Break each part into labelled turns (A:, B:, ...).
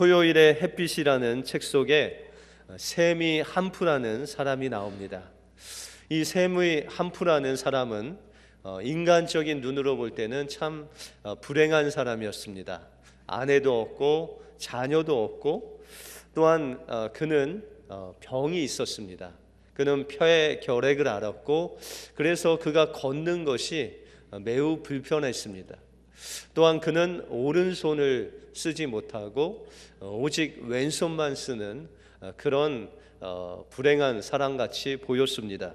A: 토요일의 햇빛이라는 책 속에 샘이 한프라는 사람이 나옵니다. 이 샘의 한프라는 사람은 인간적인 눈으로 볼 때는 참 불행한 사람이었습니다. 아내도 없고 자녀도 없고 또한 그는 병이 있었습니다. 그는 폐 결핵을 앓았고 그래서 그가 걷는 것이 매우 불편했습니다. 또한 그는 오른손을 쓰지 못하고 오직 왼손만 쓰는 그런 불행한 사람같이 보였습니다.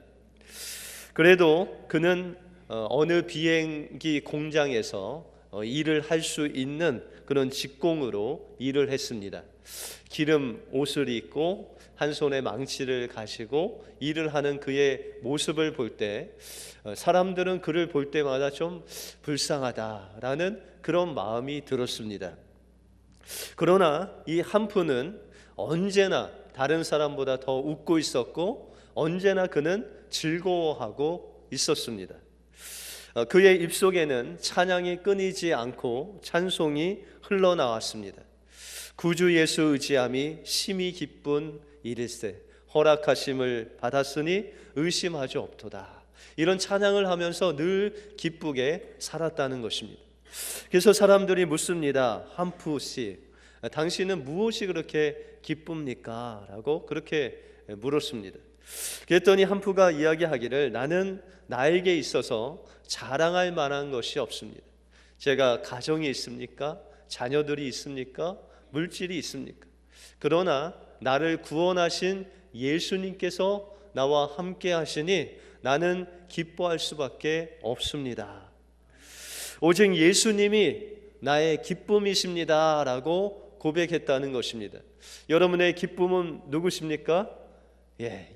A: 그래도 그는 어느 비행기 공장에서 일을 할 수 있는 그런 직공으로 일을 했습니다. 기름 옷을 입고 한 손에 망치를 가지고 일을 하는 그의 모습을 볼 때 사람들은 그를 볼 때마다 좀 불쌍하다라는 그런 마음이 들었습니다. 그러나 이 한프는 언제나 다른 사람보다 더 웃고 있었고 언제나 그는 즐거워하고 있었습니다. 그의 입속에는 찬양이 끊이지 않고 찬송이 흘러나왔습니다. 구주 예수 의지함이 심히 기쁜 일일세 허락하심을 받았으니 의심하지 없도다. 이런 찬양을 하면서 늘 기쁘게 살았다는 것입니다. 그래서 사람들이 묻습니다. 한프 씨, 당신은 무엇이 그렇게 기쁩니까? 라고 그렇게 물었습니다. 그랬더니 한프가 이야기하기를 나는 나에게 있어서 자랑할 만한 것이 없습니다. 제가 가정이 있습니까? 자녀들이 있습니까? 물질이 있습니까? 그러나 나를 구원하신 예수님께서 나와 함께 하시니 나는 기뻐할 수밖에 없습니다. 오직 예수님이 나의 기쁨이십니다 라고 고백했다는 것입니다. 여러분의 기쁨은 누구십니까?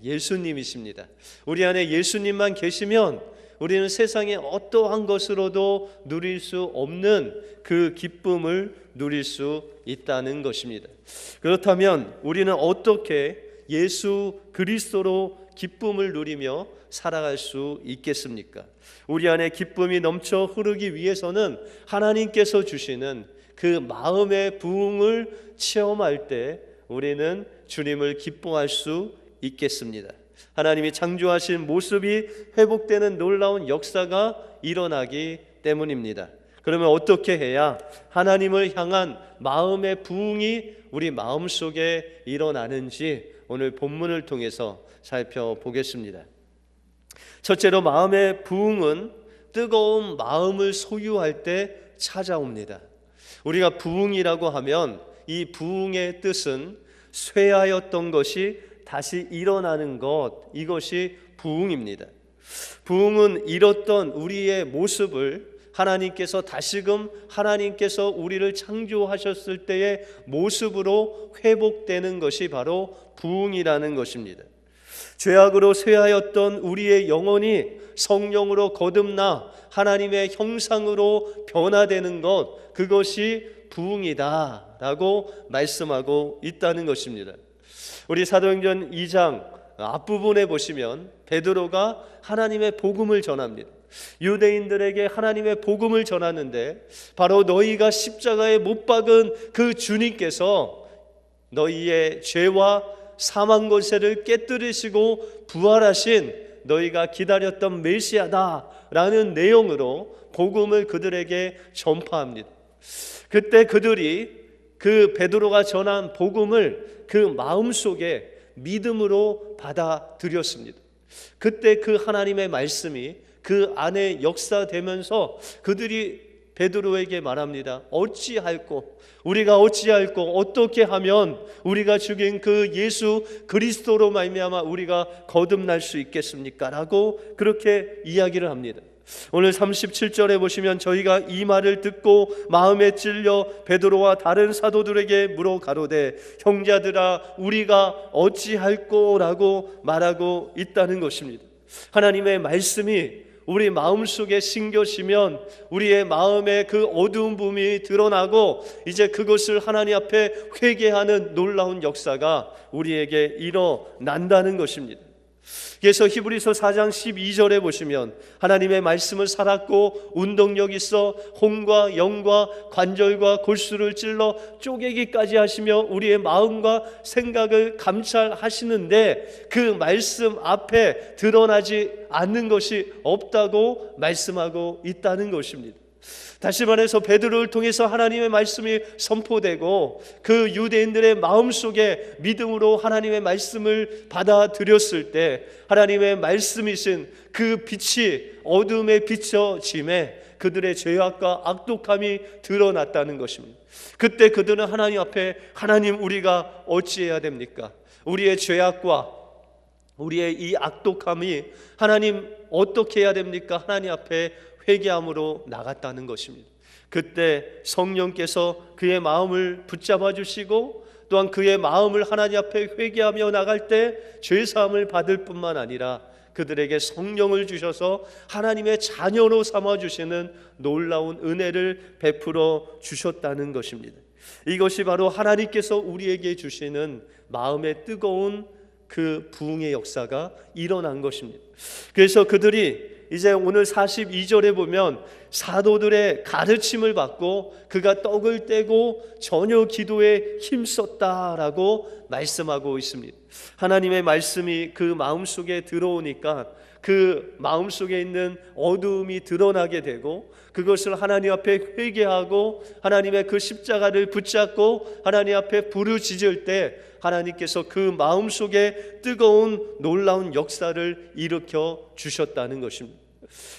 A: 예수님이십니다. 우리 안에 예수님만 계시면 우리는 세상의 어떠한 것으로도 누릴 수 없는 그 기쁨을 누릴 수 있다는 것입니다. 그렇다면 우리는 어떻게 예수 그리스도로 기쁨을 누리며 살아갈 수 있겠습니까? 우리 안에 기쁨이 넘쳐 흐르기 위해서는 하나님께서 주시는 그 마음의 부흥을 체험할 때 우리는 주님을 기뻐할 수 있겠습니다. 하나님이 창조하신 모습이 회복되는 놀라운 역사가 일어나기 때문입니다. 그러면 어떻게 해야 하나님을 향한 마음의 부흥이 우리 마음속에 일어나는지 오늘 본문을 통해서 살펴보겠습니다. 첫째로 마음의 부흥은 뜨거운 마음을 소유할 때 찾아옵니다. 우리가 부흥이라고 하면 이 부흥의 뜻은 쇠하였던 것이 다시 일어나는 것, 이것이 부흥입니다. 부흥은 잃었던 우리의 모습을 하나님께서 다시금 하나님께서 우리를 창조하셨을 때의 모습으로 회복되는 것이 바로 부흥이라는 것입니다. 죄악으로 쇠하였던 우리의 영혼이 성령으로 거듭나 하나님의 형상으로 변화되는 것, 그것이 부흥이다라고 말씀하고 있다는 것입니다. 우리 사도행전 2장 앞부분에 보시면 베드로가 하나님의 복음을 전합니다. 유대인들에게 하나님의 복음을 전하는데 바로 너희가 십자가에 못 박은 그 주님께서 너희의 죄와 사망 권세를 깨뜨리시고 부활하신 너희가 기다렸던 메시아다라는 내용으로 복음을 그들에게 전파합니다. 그때 그들이 그 베드로가 전한 복음을 그 마음속에 믿음으로 받아들였습니다. 그때 그 하나님의 말씀이 그 안에 역사되면서 그들이 베드로에게 말합니다. 우리가 어찌할꼬 어떻게 하면 우리가 죽인 그 예수 그리스도로 말미암아 우리가 거듭날 수 있겠습니까? 라고 그렇게 이야기를 합니다. 오늘 37절에 보시면 저희가 이 말을 듣고 마음에 찔려 베드로와 다른 사도들에게 물어 가로되 형제들아 우리가 어찌할꼬 라고 말하고 있다는 것입니다. 하나님의 말씀이 우리 마음속에 심겨지면 우리의 마음에 그 어두운 부분이 드러나고 이제 그것을 하나님 앞에 회개하는 놀라운 역사가 우리에게 일어난다는 것입니다. 그래서 히브리서 4장 12절에 보시면 하나님의 말씀을 살았고 운동력 있어 혼과 영과 관절과 골수를 찔러 쪼개기까지 하시며 우리의 마음과 생각을 감찰하시는데 그 말씀 앞에 드러나지 않는 것이 없다고 말씀하고 있다는 것입니다. 다시 말해서 베드로를 통해서 하나님의 말씀이 선포되고 그 유대인들의 마음속에 믿음으로 하나님의 말씀을 받아들였을 때 하나님의 말씀이신 그 빛이 어둠에 비춰짐에 그들의 죄악과 악독함이 드러났다는 것입니다. 그때 그들은 하나님 앞에 하나님 우리가 어찌해야 됩니까? 우리의 죄악과 우리의 이 악독함이 하나님 어떻게 해야 됩니까? 하나님 앞에 회개함으로 나갔다는 것입니다. 그때 성령께서 그의 마음을 붙잡아 주시고 또한 그의 마음을 하나님 앞에 회개하며 나갈 때 죄사함을 받을 뿐만 아니라 그들에게 성령을 주셔서 하나님의 자녀로 삼아주시는 놀라운 은혜를 베풀어 주셨다는 것입니다. 이것이 바로 하나님께서 우리에게 주시는 마음의 뜨거운 그 부흥의 역사가 일어난 것입니다. 그래서 그들이 이제 오늘 42절에 보면 사도들의 가르침을 받고 그가 떡을 떼고 저녁 기도에 힘썼다라고 말씀하고 있습니다. 하나님의 말씀이 그 마음속에 들어오니까 그 마음속에 있는 어두움이 드러나게 되고 그것을 하나님 앞에 회개하고 하나님의 그 십자가를 붙잡고 하나님 앞에 부르짖을 때 하나님께서 그 마음속에 뜨거운 놀라운 역사를 일으켜 주셨다는 것입니다.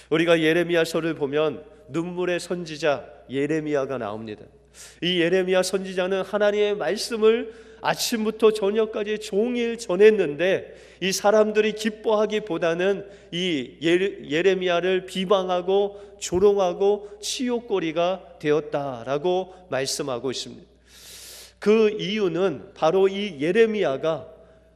A: 우리가 예레미야서를 보면 눈물의 선지자 예레미야가 나옵니다. 이 예레미야 선지자는 하나님의 말씀을 아침부터 저녁까지 종일 전했는데 이 사람들이 기뻐하기보다는 이 예레미야를 비방하고 조롱하고 치욕거리가 되었다라고 말씀하고 있습니다. 그 이유는 바로 이 예레미야가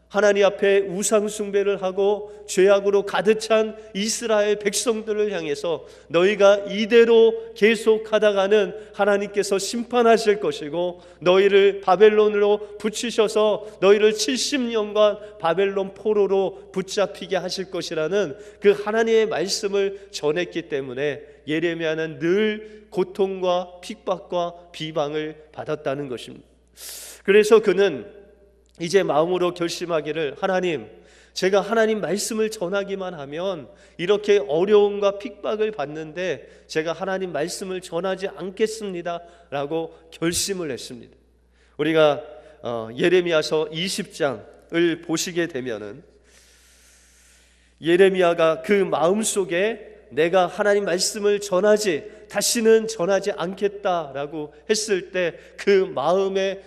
A: 하나님 앞에 우상 숭배를 하고 죄악으로 가득 찬 이스라엘 백성들을 향해서 너희가 이대로 계속하다가는 하나님께서 심판하실 것이고 너희를 바벨론으로 붙이셔서 너희를 70년간 바벨론 포로로 붙잡히게 하실 것이라는 그 하나님의 말씀을 전했기 때문에 예레미야는 늘 고통과 핍박과 비방을 받았다는 것입니다. 그래서 그는 이제 마음으로 결심하기를 하나님, 제가 하나님 말씀을 전하기만 하면 이렇게 어려움과 핍박을 받는데 제가 하나님 말씀을 전하지 않겠습니다 라고 결심을 했습니다. 우리가 예레미야서 20장을 보시게 되면은 예레미야가 그 마음속에 내가 하나님 말씀을 다시는 전하지 않겠다라고 했을 때 그 마음에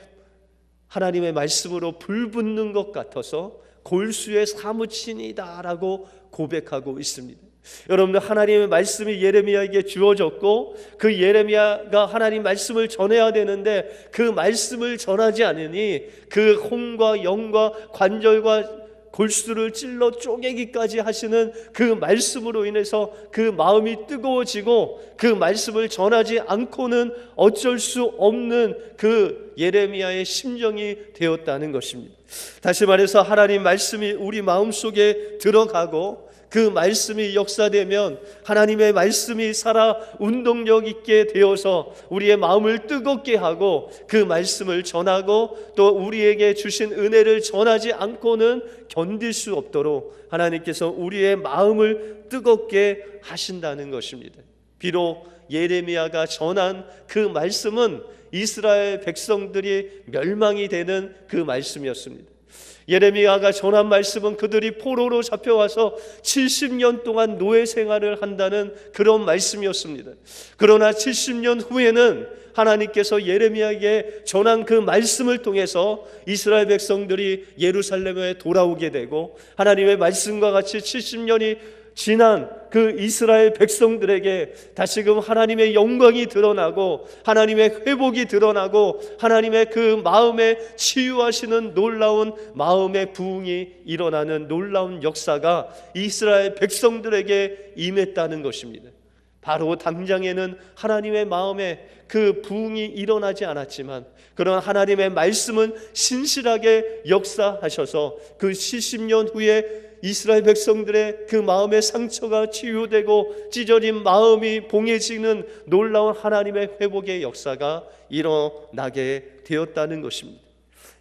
A: 하나님의 말씀으로 불붙는 것 같아서 골수에 사무치니다라고 고백하고 있습니다. 여러분들 하나님의 말씀이 예레미야에게 주어졌고 그 예레미야가 하나님 말씀을 전해야 되는데 그 말씀을 전하지 않으니 그 혼과 영과 관절과 골수를 찔러 쪼개기까지 하시는 그 말씀으로 인해서 그 마음이 뜨거워지고 그 말씀을 전하지 않고는 어쩔 수 없는 그 예레미야의 심정이 되었다는 것입니다. 다시 말해서 하나님 말씀이 우리 마음속에 들어가고 그 말씀이 역사되면 하나님의 말씀이 살아 운동력 있게 되어서 우리의 마음을 뜨겁게 하고 그 말씀을 전하고 또 우리에게 주신 은혜를 전하지 않고는 견딜 수 없도록 하나님께서 우리의 마음을 뜨겁게 하신다는 것입니다. 비록 예레미야가 전한 그 말씀은 이스라엘 백성들이 멸망이 되는 그 말씀이었습니다. 예레미야가 전한 말씀은 그들이 포로로 잡혀와서 70년 동안 노예 생활을 한다는 그런 말씀이었습니다. 그러나 70년 후에는 하나님께서 예레미야에게 전한 그 말씀을 통해서 이스라엘 백성들이 예루살렘에 돌아오게 되고 하나님의 말씀과 같이 70년이 지난 그 이스라엘 백성들에게 다시금 하나님의 영광이 드러나고 하나님의 회복이 드러나고 하나님의 그 마음에 치유하시는 놀라운 마음의 부흥이 일어나는 놀라운 역사가 이스라엘 백성들에게 임했다는 것입니다. 바로 당장에는 하나님의 마음에 그 부흥이 일어나지 않았지만 그런 하나님의 말씀은 신실하게 역사하셔서 그 70년 후에 이스라엘 백성들의 그 마음의 상처가 치유되고 찢어진 마음이 봉해지는 놀라운 하나님의 회복의 역사가 일어나게 되었다는 것입니다.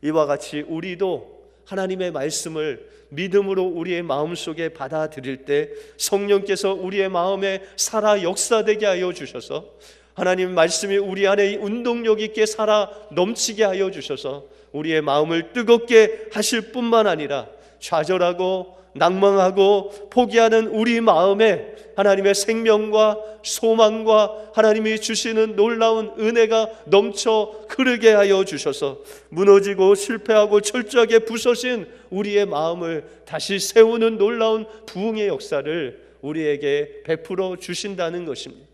A: 이와 같이 우리도 하나님의 말씀을 믿음으로 우리의 마음속에 받아들일 때 성령께서 우리의 마음에 살아 역사되게 하여 주셔서 하나님 말씀이 우리 안에 운동력 있게 살아 넘치게 하여 주셔서 우리의 마음을 뜨겁게 하실 뿐만 아니라 좌절하고 낭망하고 포기하는 우리 마음에 하나님의 생명과 소망과 하나님이 주시는 놀라운 은혜가 넘쳐 흐르게 하여 주셔서 무너지고 실패하고 철저하게 부서진 우리의 마음을 다시 세우는 놀라운 부흥의 역사를 우리에게 베풀어 주신다는 것입니다.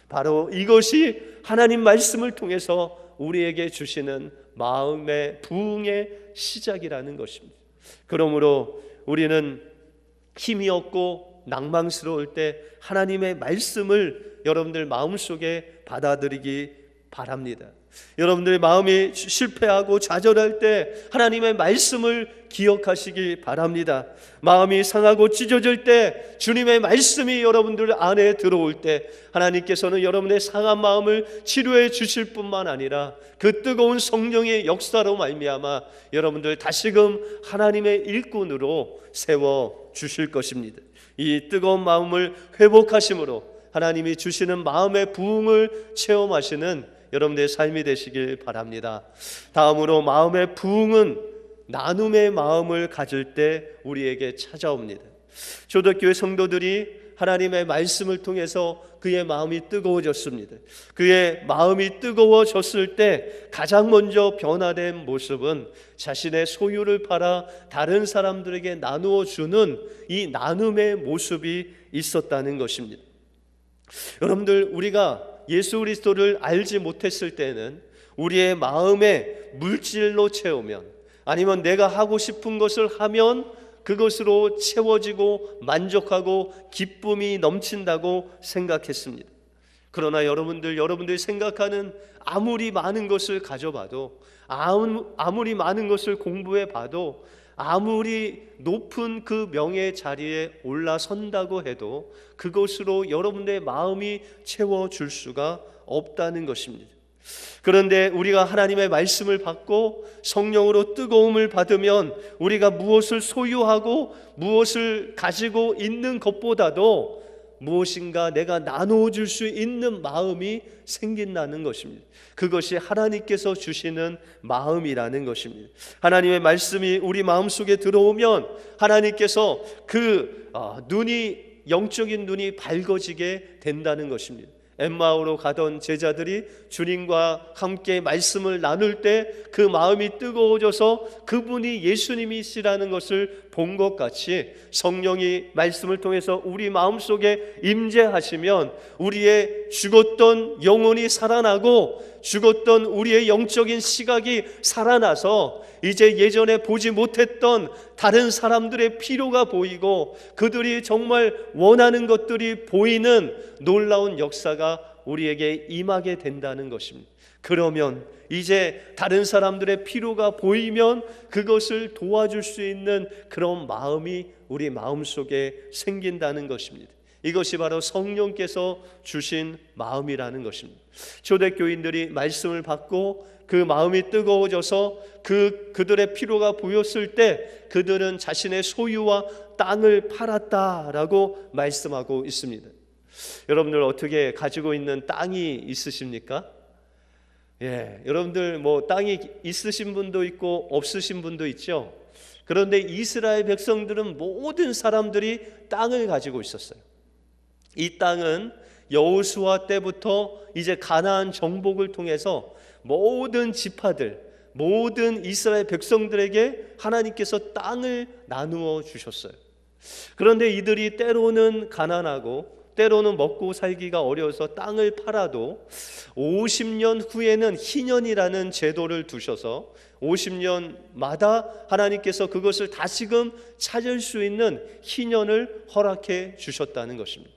A: 바로 이것이 하나님 말씀을 통해서 우리에게 주시는 마음의 부흥의 시작이라는 것입니다. 그러므로 우리는 힘이 없고 낭망스러울 때 하나님의 말씀을 여러분들 마음속에 받아들이기 바랍니다. 여러분들의 마음이 실패하고 좌절할 때 하나님의 말씀을 기억하시기 바랍니다. 마음이 상하고 찢어질 때 주님의 말씀이 여러분들 안에 들어올 때 하나님께서는 여러분의 상한 마음을 치료해 주실 뿐만 아니라 그 뜨거운 성령의 역사로 말미암아 여러분들 다시금 하나님의 일꾼으로 세워 주실 것입니다. 이 뜨거운 마음을 회복하심으로 하나님이 주시는 마음의 부흥을 체험하시는 여러분들의 삶이 되시길 바랍니다. 다음으로 마음의 부흥은 나눔의 마음을 가질 때 우리에게 찾아옵니다. 초대교회 성도들이 하나님의 말씀을 통해서 그의 마음이 뜨거워졌습니다. 그의 마음이 뜨거워졌을 때 가장 먼저 변화된 모습은 자신의 소유를 팔아 다른 사람들에게 나누어 주는 이 나눔의 모습이 있었다는 것입니다. 여러분들, 우리가 예수 그리스도를 알지 못했을 때는 우리의 마음에 물질로 채우면 아니면 내가 하고 싶은 것을 하면 그것으로 채워지고 만족하고 기쁨이 넘친다고 생각했습니다. 그러나 여러분들이 생각하는 아무리 많은 것을 가져봐도 아무리 많은 것을 공부해봐도 아무리 높은 그 명예 자리에 올라선다고 해도 그것으로 여러분의 마음이 채워줄 수가 없다는 것입니다. 그런데 우리가 하나님의 말씀을 받고 성령으로 뜨거움을 받으면 우리가 무엇을 소유하고 무엇을 가지고 있는 것보다도 무엇인가 내가 나눠줄 수 있는 마음이 생긴다는 것입니다. 그것이 하나님께서 주시는 마음이라는 것입니다. 하나님의 말씀이 우리 마음속에 들어오면 하나님께서 눈이 영적인 눈이 밝아지게 된다는 것입니다. 엠마오로 가던 제자들이 주님과 함께 말씀을 나눌 때 그 마음이 뜨거워져서 그분이 예수님이시라는 것을 본 것 같이 성령이 말씀을 통해서 우리 마음속에 임재하시면 우리의 죽었던 영혼이 살아나고 죽었던 우리의 영적인 시각이 살아나서 이제 예전에 보지 못했던 다른 사람들의 필요가 보이고 그들이 정말 원하는 것들이 보이는 놀라운 역사가 우리에게 임하게 된다는 것입니다. 그러면 이제 다른 사람들의 필요가 보이면 그것을 도와줄 수 있는 그런 마음이 우리 마음속에 생긴다는 것입니다. 이것이 바로 성령께서 주신 마음이라는 것입니다. 초대교인들이 말씀을 받고 그 마음이 뜨거워져서 그들의 필요가 보였을 때 그들은 자신의 소유와 땅을 팔았다라고 말씀하고 있습니다. 여러분들 어떻게 가지고 있는 땅이 있으십니까? 여러분들 땅이 있으신 분도 있고 없으신 분도 있죠. 그런데 이스라엘 백성들은 모든 사람들이 땅을 가지고 있었어요. 이 땅은 여호수아 때부터 이제 가나안 정복을 통해서 모든 지파들, 모든 이스라엘 백성들에게 하나님께서 땅을 나누어 주셨어요. 그런데 이들이 때로는 가난하고 때로는 먹고 살기가 어려워서 땅을 팔아도 50년 후에는 희년이라는 제도를 두셔서 50년마다 하나님께서 그것을 다시금 찾을 수 있는 희년을 허락해 주셨다는 것입니다.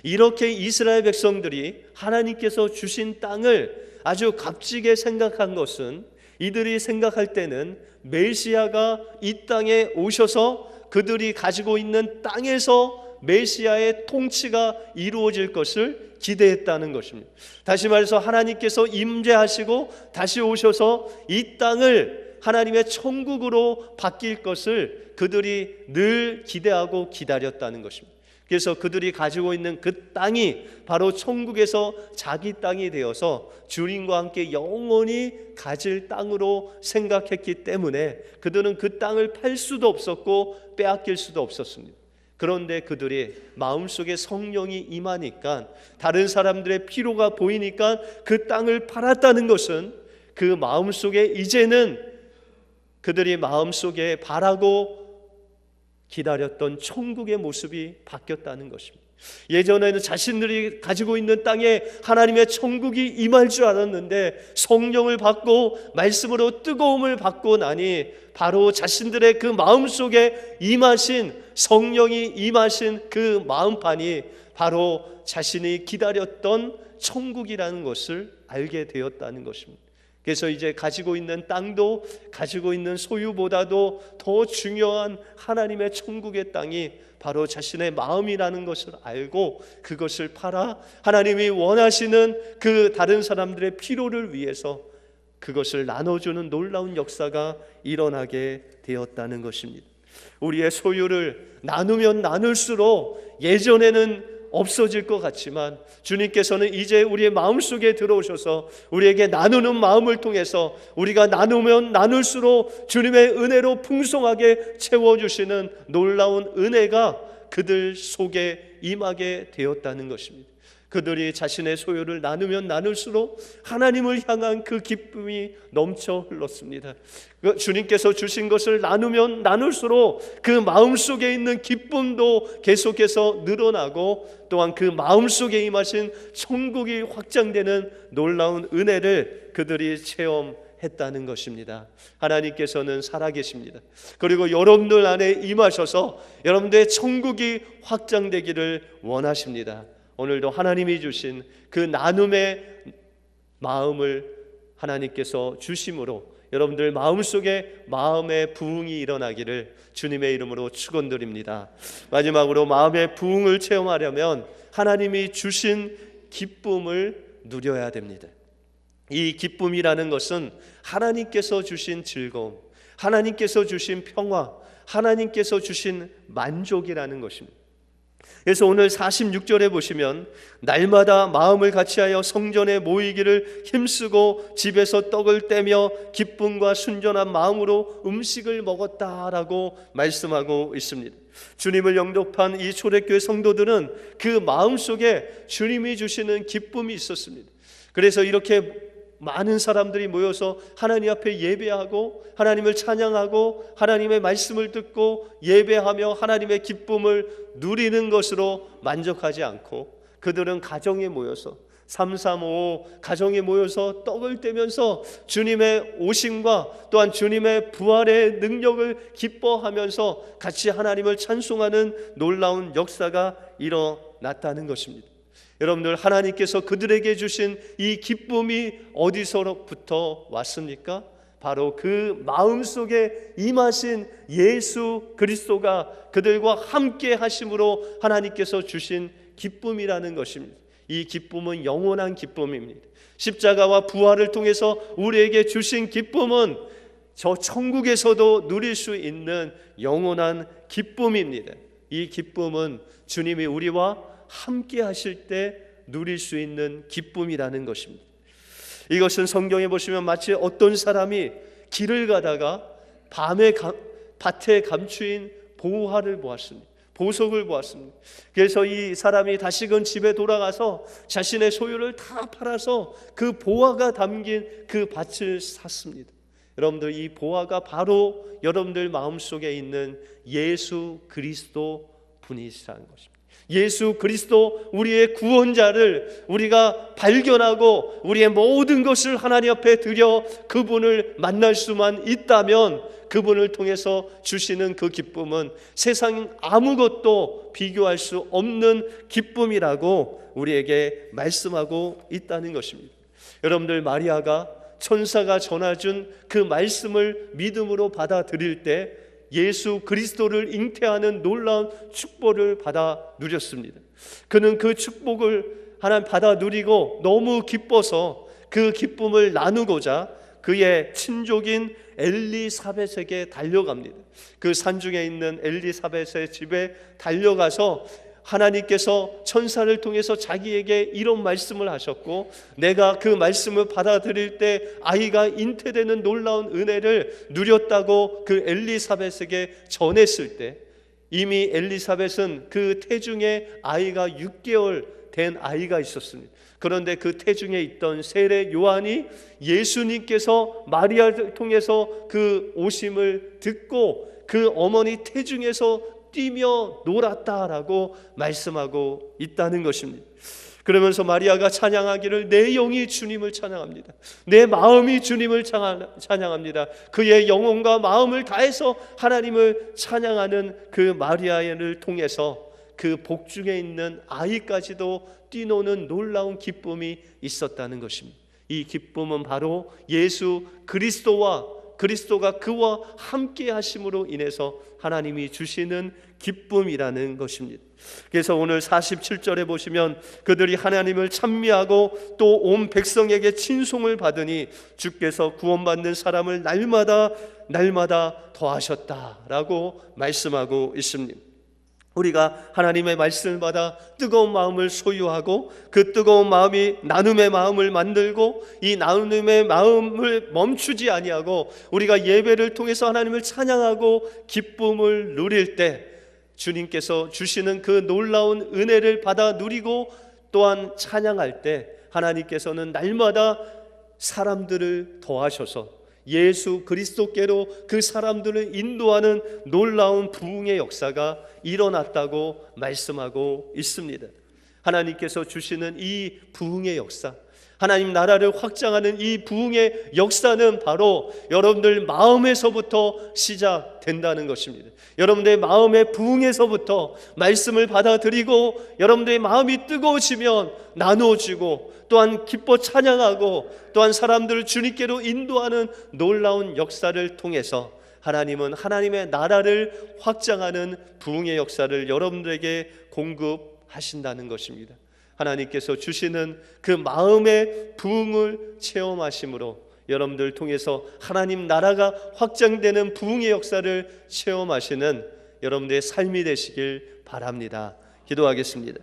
A: 이렇게 이스라엘 백성들이 하나님께서 주신 땅을 아주 값지게 생각한 것은 이들이 생각할 때는 메시아가 이 땅에 오셔서 그들이 가지고 있는 땅에서 메시아의 통치가 이루어질 것을 기대했다는 것입니다. 다시 말해서 하나님께서 임재하시고 다시 오셔서 이 땅을 하나님의 천국으로 바뀔 것을 그들이 늘 기대하고 기다렸다는 것입니다. 그래서 그들이 가지고 있는 그 땅이 바로 천국에서 자기 땅이 되어서 주님과 함께 영원히 가질 땅으로 생각했기 때문에 그들은 그 땅을 팔 수도 없었고 빼앗길 수도 없었습니다. 그런데 그들이 마음속에 성령이 임하니까, 다른 사람들의 필요가 보이니까 그 땅을 팔았다는 것은 그 마음속에 이제는 그들이 마음속에 바라고 기다렸던 천국의 모습이 바뀌었다는 것입니다. 예전에는 자신들이 가지고 있는 땅에 하나님의 천국이 임할 줄 알았는데 성령을 받고 말씀으로 뜨거움을 받고 나니 바로 자신들의 그 마음속에 임하신 성령이 임하신 그 마음판이 바로 자신이 기다렸던 천국이라는 것을 알게 되었다는 것입니다. 그래서 이제 가지고 있는 땅도 가지고 있는 소유보다도 더 중요한 하나님의 천국의 땅이 바로 자신의 마음이라는 것을 알고 그것을 팔아 하나님이 원하시는 그 다른 사람들의 필요를 위해서 그것을 나눠주는 놀라운 역사가 일어나게 되었다는 것입니다. 우리의 소유를 나누면 나눌수록 예전에는 없어질 것 같지만 주님께서는 이제 우리의 마음속에 들어오셔서 우리에게 나누는 마음을 통해서 우리가 나누면 나눌수록 주님의 은혜로 풍성하게 채워주시는 놀라운 은혜가 그들 속에 임하게 되었다는 것입니다. 그들이 자신의 소유를 나누면 나눌수록 하나님을 향한 그 기쁨이 넘쳐 흘렀습니다. 주님께서 주신 것을 나누면 나눌수록 그 마음속에 있는 기쁨도 계속해서 늘어나고 또한 그 마음속에 임하신 천국이 확장되는 놀라운 은혜를 그들이 체험했다는 것입니다. 하나님께서는 살아계십니다. 그리고 여러분들 안에 임하셔서 여러분들의 천국이 확장되기를 원하십니다. 오늘도 하나님이 주신 그 나눔의 마음을 하나님께서 주심으로 여러분들 마음속에 마음의 부흥이 일어나기를 주님의 이름으로 축원드립니다. 마지막으로 마음의 부흥을 체험하려면 하나님이 주신 기쁨을 누려야 됩니다. 이 기쁨이라는 것은 하나님께서 주신 즐거움, 하나님께서 주신 평화, 하나님께서 주신 만족이라는 것입니다. 그래서 오늘 46절에 보시면 날마다 마음을 같이하여 성전에 모이기를 힘쓰고 집에서 떡을 떼며 기쁨과 순전한 마음으로 음식을 먹었다라고 말씀하고 있습니다. 주님을 영접한 이 초대교회 성도들은 그 마음속에 주님이 주시는 기쁨이 있었습니다. 그래서 이렇게 많은 사람들이 모여서 하나님 앞에 예배하고 하나님을 찬양하고 하나님의 말씀을 듣고 예배하며 하나님의 기쁨을 누리는 것으로 만족하지 않고 그들은 가정에 모여서 335 가정에 모여서 떡을 떼면서 주님의 오심과 또한 주님의 부활의 능력을 기뻐하면서 같이 하나님을 찬송하는 놀라운 역사가 일어났다는 것입니다. 여러분들, 하나님께서 그들에게 주신 이 기쁨이 어디서부터 왔습니까? 바로 그 마음속에 임하신 예수 그리스도가 그들과 함께 하심으로 하나님께서 주신 기쁨이라는 것입니다. 이 기쁨은 영원한 기쁨입니다. 십자가와 부활을 통해서 우리에게 주신 기쁨은 저 천국에서도 누릴 수 있는 영원한 기쁨입니다. 이 기쁨은 주님이 우리와 함께 하실 때 누릴 수 있는 기쁨이라는 것입니다. 이것은 성경에 보시면 마치 어떤 사람이 길을 가다가 밤에 밭에 감추인 보화를 보았습니다. 보석을 보았습니다. 그래서 이 사람이 다시금 집에 돌아가서 자신의 소유를 다 팔아서 그 보화가 담긴 그 밭을 샀습니다. 여러분들, 이 보화가 바로 여러분들 마음속에 있는 예수 그리스도 분이시라는 것입니다. 예수 그리스도 우리의 구원자를 우리가 발견하고 우리의 모든 것을 하나님 앞에 드려 그분을 만날 수만 있다면 그분을 통해서 주시는 그 기쁨은 세상 아무것도 비교할 수 없는 기쁨이라고 우리에게 말씀하고 있다는 것입니다. 여러분들, 마리아가 천사가 전해준 그 말씀을 믿음으로 받아들일 때 예수 그리스도를 잉태하는 놀라운 축복을 받아 누렸습니다. 그는 그 축복을 하나님 받아 누리고 너무 기뻐서 그 기쁨을 나누고자 그의 친족인 엘리사벳에게 달려갑니다. 그 산중에 있는 엘리사벳의 집에 달려가서 하나님께서 천사를 통해서 자기에게 이런 말씀을 하셨고, 내가 그 말씀을 받아들일 때 아이가 잉태되는 놀라운 은혜를 누렸다고 그 엘리사벳에게 전했을 때, 이미 엘리사벳은 그 태중에 아이가 6개월 된 아이가 있었습니다. 그런데 그 태중에 있던 세례 요한이 예수님께서 마리아를 통해서 그 오심을 듣고 그 어머니 태중에서 뛰며 놀았다라고 말씀하고 있다는 것입니다. 그러면서 마리아가 찬양하기를 내 영이 주님을 찬양합니다. 내 마음이 주님을 찬양합니다. 그의 영혼과 마음을 다해서 하나님을 찬양하는 그 마리아를 통해서 그 복중에 있는 아이까지도 뛰노는 놀라운 기쁨이 있었다는 것입니다. 이 기쁨은 바로 예수 그리스도가 그와 함께 하심으로 인해서 하나님이 주시는 기쁨이라는 것입니다. 그래서 오늘 47절에 보시면 그들이 하나님을 찬미하고 또 온 백성에게 친송을 받으니 주께서 구원받는 사람을 날마다 더하셨다라고 말씀하고 있습니다. 우리가 하나님의 말씀을 받아 뜨거운 마음을 소유하고 그 뜨거운 마음이 나눔의 마음을 만들고 이 나눔의 마음을 멈추지 아니하고 우리가 예배를 통해서 하나님을 찬양하고 기쁨을 누릴 때 주님께서 주시는 그 놀라운 은혜를 받아 누리고 또한 찬양할 때 하나님께서는 날마다 사람들을 더하셔서 예수 그리스도께로 그 사람들을 인도하는 놀라운 부흥의 역사가 일어났다고 말씀하고 있습니다. 하나님께서 주시는 이 부흥의 역사, 하나님 나라를 확장하는 이 부흥의 역사는 바로 여러분들 마음에서부터 시작된다는 것입니다. 여러분들의 마음의 부흥에서부터 말씀을 받아들이고 여러분들의 마음이 뜨거워지면 나누어지고 또한 기뻐 찬양하고 또한 사람들을 주님께로 인도하는 놀라운 역사를 통해서 하나님은 하나님의 나라를 확장하는 부흥의 역사를 여러분들에게 공급하신다는 것입니다. 하나님께서 주시는 그 마음의 부흥을 체험하심으로 여러분들 통해서 하나님 나라가 확장되는 부흥의 역사를 체험하시는 여러분들의 삶이 되시길 바랍니다. 기도하겠습니다.